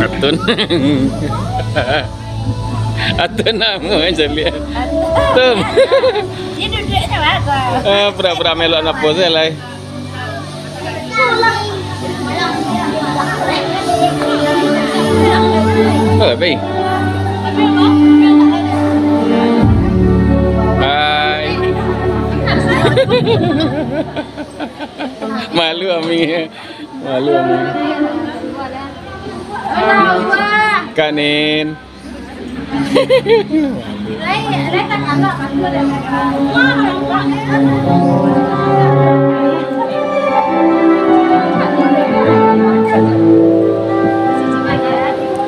Atun. Atun namu aja lihat. Tum. Ini duduknya bagus. Pura-pura melok na pose lah. Oh, baik. Hai. Malu Ami. Malu Ami. Kanin.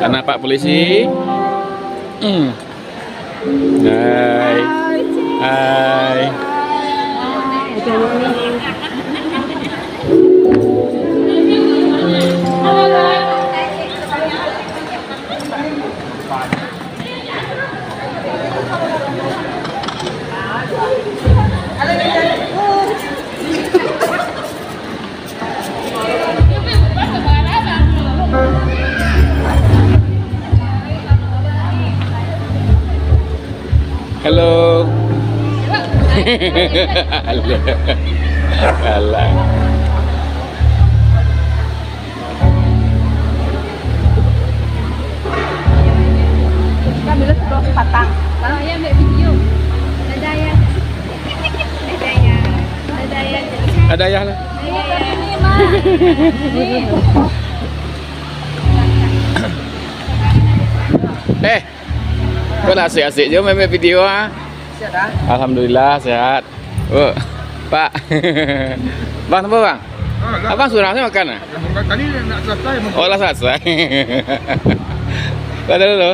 Anak Pak Polisi. Hai. Hai. Halo. Halo. Alah. Kamera sudah patang. Kalau ya ambil video. Ada ya. Ada ya. Ada ya. Ada ya lah. Kau nak asyik-asyik je main video ah. Siap dah. Alhamdulillah sehat. Oh, Pak. Bang, apa bang? Abang suruh saya makan ah? Tadi nak selesai. Oh, lah selesai. Kata dulu.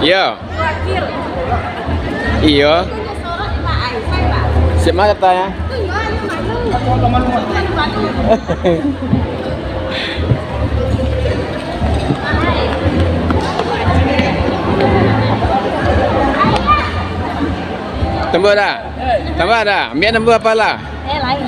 Iya. Iya. Siap mana katanya? Tembus dah? Tambah dah? Ambil tembus apalah? Lain.